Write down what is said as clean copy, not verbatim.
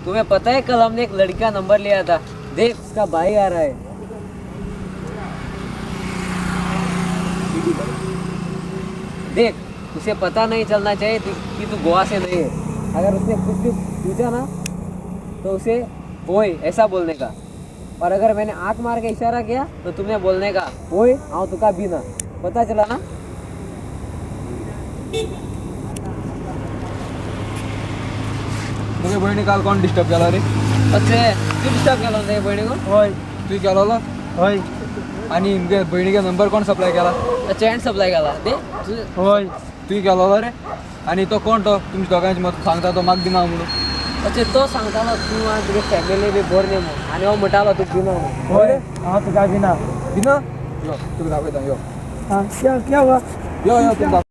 तुम्हें पता है कल हमने एक लड़की का नंबर लिया था, देख उसका भाई आ रहा है। देख उसे पता नहीं चलना चाहिए कि तू गोवा से नहीं है। अगर उसने कुछ भी पूछा ना तो उसे ओए ऐसा बोलने का, और अगर मैंने आंख मार के इशारा किया तो तुमने बोलने का ओए आओ तुका भी ना। पता चला ना? तुझ्या बहिणी काल कोण डिस्टर्ब केला रे? अच्छे तू डिस्टर्ब केला होता बहिणी को? होय तू केला होय. आणि बहिणीचा नंबर कोण सप्लाय केला? चॅन सप्लाय केला दे होय तू केला रे. आणि तो कोण तो तुमच्या दोघांची मत सांगता तो माग दिना म्हणून? अच्छे तो सांगताना तू आणि तुझे फॅमिली बी बोर नाही मग, आणि हो म्हटाला तू बिना होय हा तुझा बिना बिना यो तुला दाखवता यो हाँ क्या क्या हुआ? यो तुला